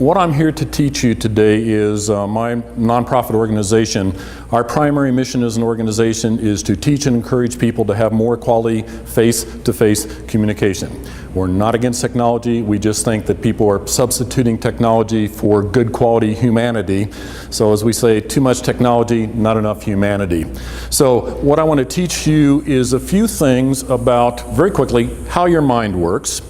what I'm here to teach you today is my nonprofit organization. Our primary mission as an organization is to teach and encourage people to have more quality face-to-face communication. We're not against technology. We just think that people are substituting technology for good quality humanity. So as we say, too much technology, not enough humanity. So what I want to teach you is a few things about, very quickly, how your mind works.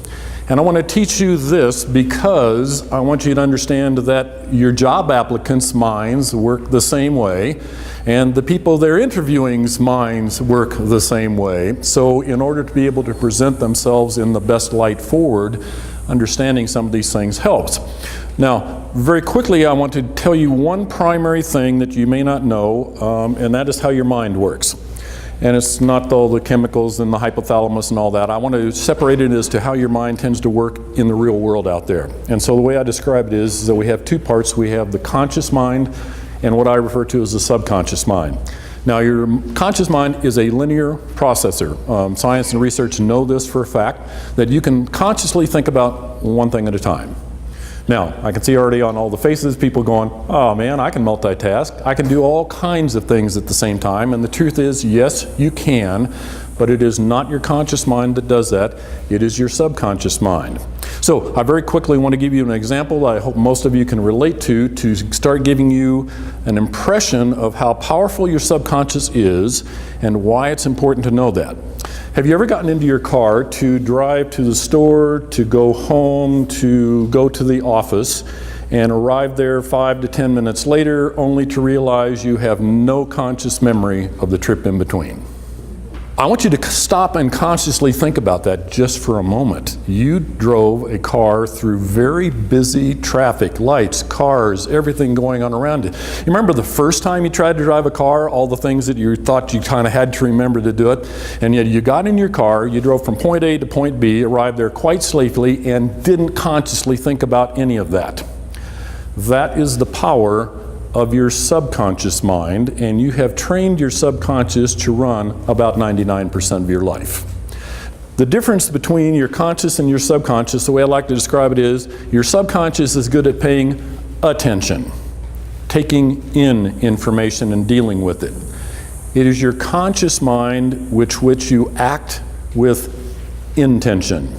And I want to teach you this because I want you to understand that your job applicants' minds work the same way, and the people they're interviewing's minds work the same way. So in order to be able to present themselves in the best light forward, understanding some of these things helps. Now, very quickly, I want to tell you one primary thing that you may not know, and that is how your mind works. And it's not all the chemicals and the hypothalamus and all that. I want to separate it as to how your mind tends to work in the real world out there. And so the way I describe it is that we have two parts. We have the conscious mind and what I refer to as the subconscious mind. Now, your conscious mind is a linear processor. Science and research know this for a fact, that you can consciously think about one thing at a time. Now, I can see already on all the faces people going, oh man, I can multitask. I can do all kinds of things at the same time. And the truth is, yes, you can, but it is not your conscious mind that does that. It is your subconscious mind. So I very quickly want to give you an example that I hope most of you can relate to start giving you an impression of how powerful your subconscious is and why it's important to know that. Have you ever gotten into your car to drive to the store, to go home, to go to the office, and arrive there 5 to 10 minutes later only to realize you have no conscious memory of the trip in between? I want you to stop and consciously think about that just for a moment. You drove a car through very busy traffic, lights, cars, everything going on around you. You remember the first time you tried to drive a car, all the things that you thought you kind of had to remember to do it, and yet you got in your car, you drove from point A to point B, arrived there quite safely, and didn't consciously think about any of that. That is the power of your subconscious mind, and you have trained your subconscious to run about 99% of your life. The difference between your conscious and your subconscious, the way I like to describe it is, your subconscious is good at paying attention, taking in information and dealing with it. It is your conscious mind which you act with intention.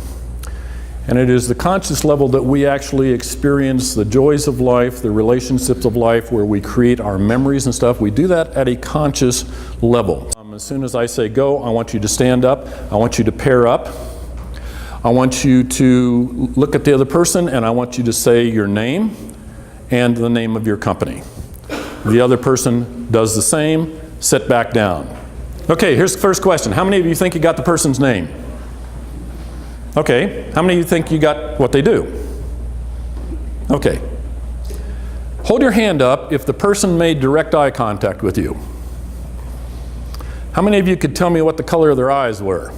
And it is the conscious level that we actually experience the joys of life, the relationships of life, where we create our memories and stuff. We do that at a conscious level. As soon as I say go, I want you to stand up. I want you to pair up. I want you to look at the other person, and I want you to say your name and the name of your company. The other person does the same. Sit back down. Okay, here's the first question. How many of you think you got the person's name? Okay, how many of you think you got what they do? Okay. Hold your hand up if the person made direct eye contact with you. How many of you could tell me what the color of their eyes were?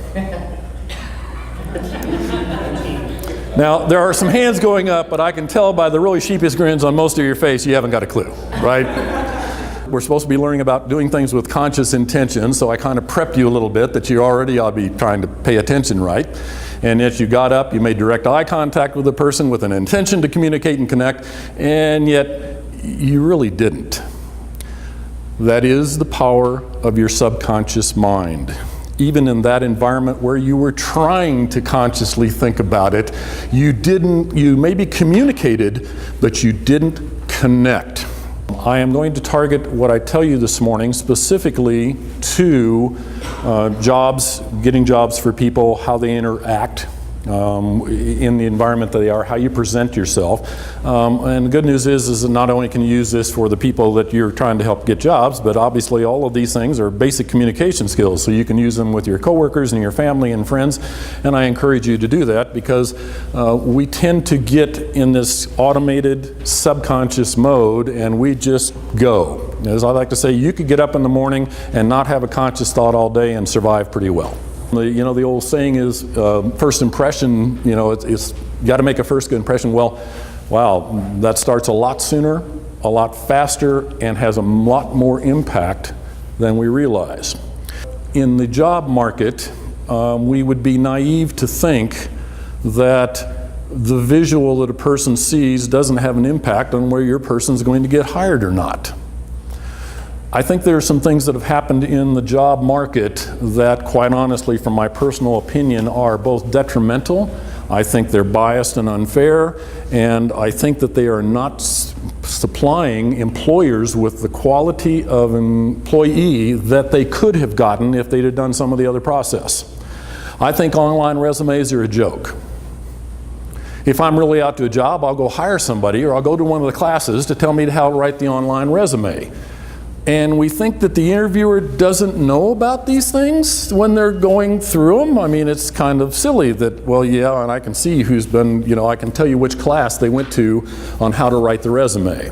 Now, there are some hands going up, but I can tell by the really sheepish grins on most of your face you haven't got a clue, right? We're supposed to be learning about doing things with conscious intention, so I kind of prepped you a little bit that you already ought to be trying to pay attention, right? And yet you got up, you made direct eye contact with the person with an intention to communicate and connect, and yet you really didn't. That is the power of your subconscious mind. Even in that environment where you were trying to consciously think about it, you maybe communicated, but you didn't connect. I am going to target what I tell you this morning specifically to jobs, getting jobs for people, how they interact in the environment that they are, how you present yourself. And the good news is that not only can you use this for the people that you're trying to help get jobs, but obviously all of these things are basic communication skills, so you can use them with your coworkers and your family and friends, and I encourage you to do that because we tend to get in this automated subconscious mode and we just go. As I like to say, you could get up in the morning and not have a conscious thought all day and survive pretty well. You know, the old saying is first impression, you know, it's got to make a first good impression. Well, wow, that starts a lot sooner, a lot faster, and has a lot more impact than we realize. In the job market, we would be naive to think that the visual that a person sees doesn't have an impact on where your person's going to get hired or not. I think there are some things that have happened in the job market that, quite honestly, from my personal opinion, are both detrimental. I think they're biased and unfair, and I think that they are not supplying employers with the quality of employee that they could have gotten if they'd have done some of the other process. I think online resumes are a joke. If I'm really out to a job, I'll go hire somebody, or I'll go to one of the classes to tell me how to write the online resume. And we think that the interviewer doesn't know about these things when they're going through them. I mean, it's kind of silly that, well, yeah, and I can see who's been, I can tell you which class they went to on how to write the resume.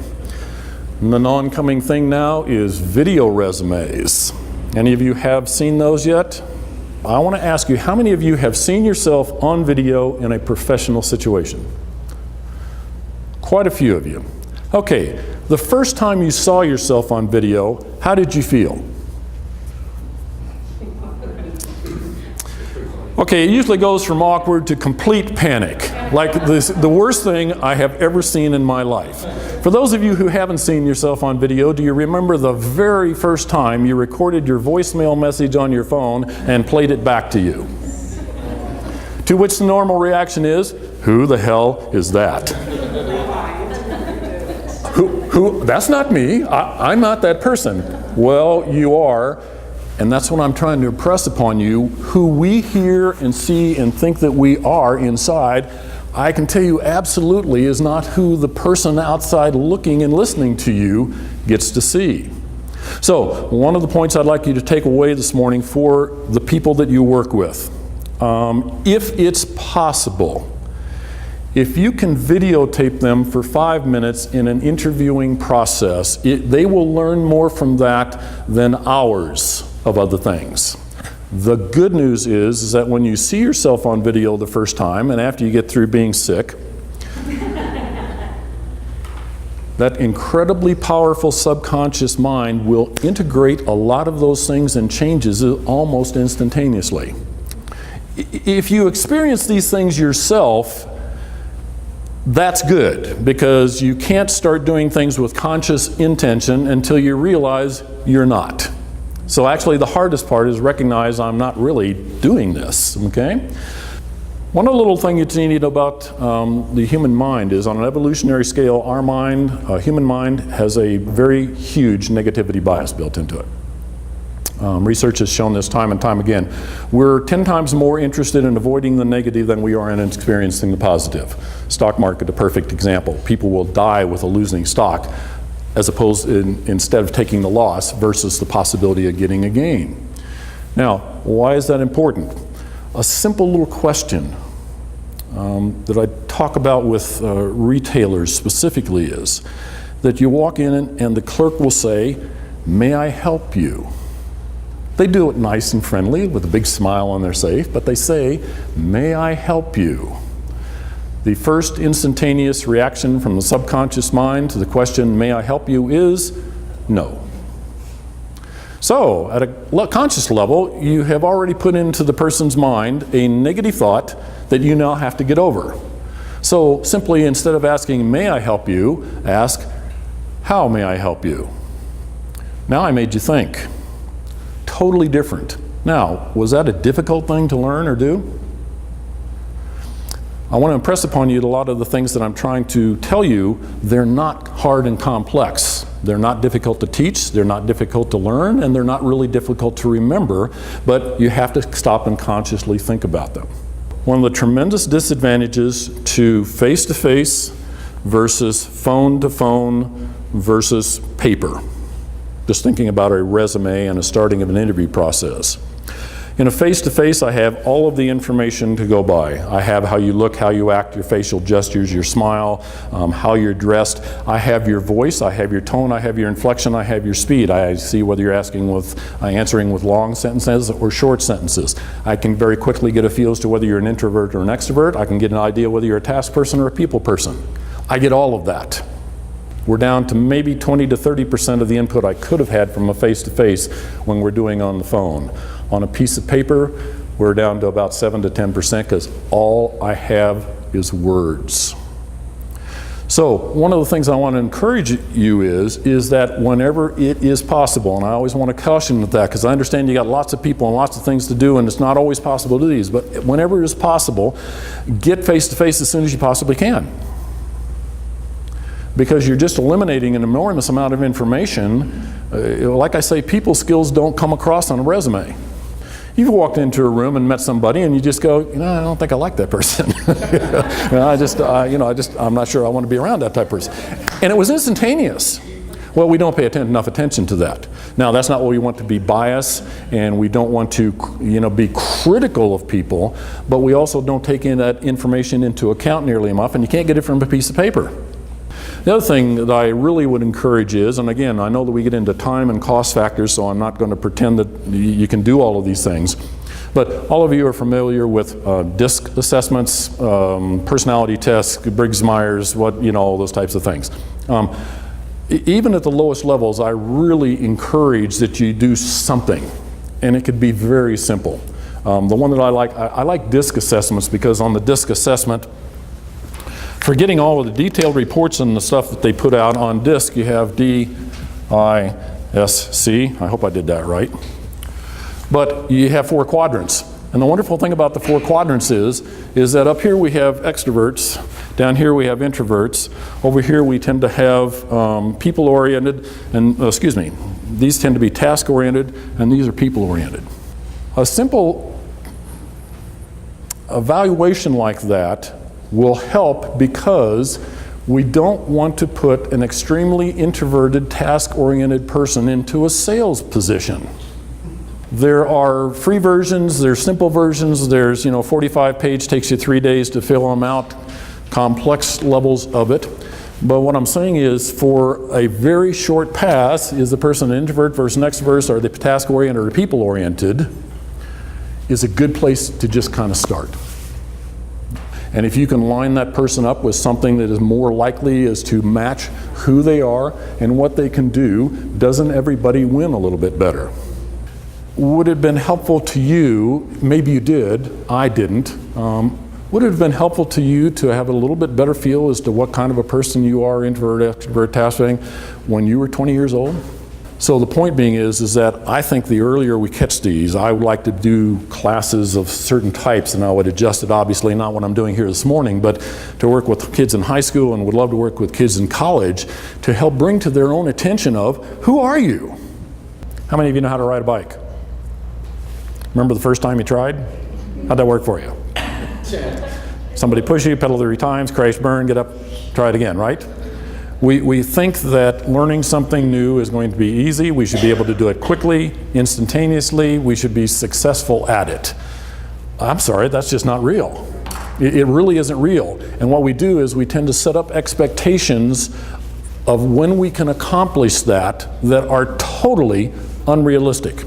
And the oncoming thing now is video resumes. Any of you have seen those yet? I want to ask you, how many of you have seen yourself on video in a professional situation? Quite a few of you. Okay, the first time you saw yourself on video, how did you feel? Okay, it usually goes from awkward to complete panic, like the worst thing I have ever seen in my life. For those of you who haven't seen yourself on video, do you remember the very first time you recorded your voicemail message on your phone and played it back to you? To which the normal reaction is, who the hell is that? Who? That's not me. I'm not that person. Well, you are, and that's what I'm trying to impress upon you. Who we hear and see and think that we are inside, I can tell you absolutely is not who the person outside looking and listening to you gets to see. So, one of the points I'd like you to take away this morning for the people that you work with, if it's possible, if you can videotape them for 5 minutes in an interviewing process, they will learn more from that than hours of other things. The good news is that when you see yourself on video the first time, and after you get through being sick, that incredibly powerful subconscious mind will integrate a lot of those things and changes it almost instantaneously. If you experience these things yourself, that's good, because you can't start doing things with conscious intention until you realize you're not. So actually the hardest part is recognize I'm not really doing this, okay? One other little thing you need to know about the human mind is on an evolutionary scale, our mind, human mind, has a very huge negativity bias built into it. Research has shown this time and time again. We're 10 times more interested in avoiding the negative than we are in experiencing the positive. Stock market, a perfect example. People will die with a losing stock as opposed instead of taking the loss versus the possibility of getting a gain. Now, why is that important? A simple little question that I talk about with retailers specifically is that you walk in and the clerk will say, "May I help you?" They do it nice and friendly with a big smile on their face, but they say, "May I help you?" The first instantaneous reaction from the subconscious mind to the question, "May I help you?" is no. So, at a conscious level, you have already put into the person's mind a negative thought that you now have to get over. So, simply instead of asking, "May I help you?" ask, "How may I help you?" Now I made you think. Totally different. Now, was that a difficult thing to learn or do? I want to impress upon you that a lot of the things that I'm trying to tell you, they're not hard and complex. They're not difficult to teach, they're not difficult to learn, and they're not really difficult to remember, but you have to stop and consciously think about them. One of the tremendous disadvantages to face-to-face versus phone-to-phone versus paper. Just thinking about a resume and a starting of an interview process. In a face-to-face, I have all of the information to go by. I have how you look, how you act, your facial gestures, your smile, how you're dressed. I have your voice, I have your tone, I have your inflection, I have your speed. I see whether you're answering with long sentences or short sentences. I can very quickly get a feel as to whether you're an introvert or an extrovert. I can get an idea whether you're a task person or a people person. I get all of that. We're down to maybe 20 to 30% of the input I could have had from a face-to-face when we're doing on the phone. On a piece of paper, we're down to about 7 to 10% because all I have is words. So one of the things I want to encourage you is that whenever it is possible, and I always want to caution with that because I understand you got lots of people and lots of things to do and it's not always possible to do these, but whenever it is possible, get face-to-face as soon as you possibly can. Because you're just eliminating an enormous amount of information. Like I say, people skills don't come across on a resume. You've walked into a room and met somebody and you just go, I don't think I like that person. I'm not sure I want to be around that type of person. And it was instantaneous. Well, we don't pay enough attention to that. Now, that's not what we want to be biased, and we don't want to, be critical of people, but we also don't take in that information into account nearly enough, and you can't get it from a piece of paper. The other thing that I really would encourage is, and again, I know that we get into time and cost factors, so I'm not going to pretend that you can do all of these things, but all of you are familiar with DISC assessments, personality tests, Briggs-Myers, all those types of things. Even at the lowest levels, I really encourage that you do something, and it could be very simple. The one that I like DISC assessments because on the DISC assessment, forgetting all of the detailed reports and the stuff that they put out on DISC, you have D-I-S-C. I hope I did that right. But you have 4 quadrants. And the wonderful thing about the 4 quadrants is that up here we have extroverts, down here we have introverts, over here we tend to have people-oriented, and these tend to be task-oriented, and these are people-oriented. A simple evaluation like that will help because we don't want to put an extremely introverted, task-oriented person into a sales position. There are free versions, there's simple versions, there's 45-page, takes you 3 days to fill them out, complex levels of it. But what I'm saying is for a very short pass, is the person an introvert versus an extrovert, are they task-oriented or people-oriented, is a good place to just kind of start. And if you can line that person up with something that is more likely is to match who they are and what they can do, doesn't everybody win a little bit better? Would it have been helpful to you, maybe you did, I didn't, would it have been helpful to you to have a little bit better feel as to what kind of a person you are, introvert, extrovert, task-oriented, when you were 20 years old? So the point being is that I think the earlier we catch these, I would like to do classes of certain types, and I would adjust it, obviously not what I'm doing here this morning, but to work with kids in high school and would love to work with kids in college to help bring to their own attention of, who are you? How many of you know how to ride a bike? Remember the first time you tried? How'd that work for you? Somebody push you, pedal 3 times, crash, burn, get up, try it again, right? We think that learning something new is going to be easy. We should be able to do it quickly, instantaneously. We should be successful at it. I'm sorry, that's just not real. It really isn't real. And what we do is we tend to set up expectations of when we can accomplish that are totally unrealistic.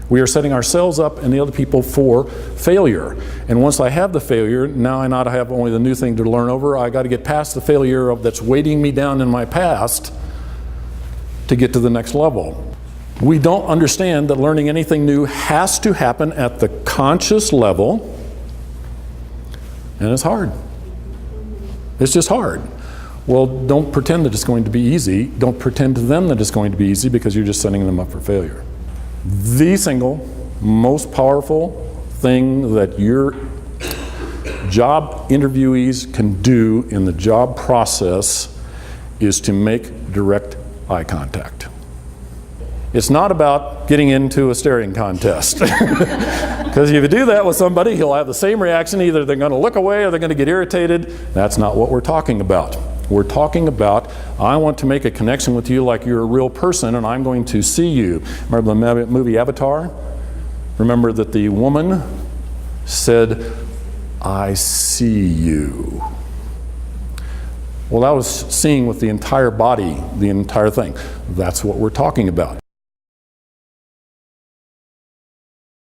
We are setting ourselves up and the other people for failure. And once I have the failure, now I not have only the new thing to learn over, I got to get past the failure that's weighting me down in my past to get to the next level. We don't understand that learning anything new has to happen at the conscious level, and it's hard. It's just hard. Well, don't pretend that it's going to be easy. Don't pretend to them that it's going to be easy because you're just setting them up for failure. The single most powerful thing that your job interviewees can do in the job process is to make direct eye contact. It's not about getting into a staring contest. Because if you do that with somebody, he'll have the same reaction. Either they're going to look away or they're going to get irritated. That's not what we're talking about. We're talking about, I want to make a connection with you like you're a real person and I'm going to see you. Remember the movie Avatar? Remember that the woman said, I see you. Well, that was seeing with the entire body, the entire thing. That's what we're talking about.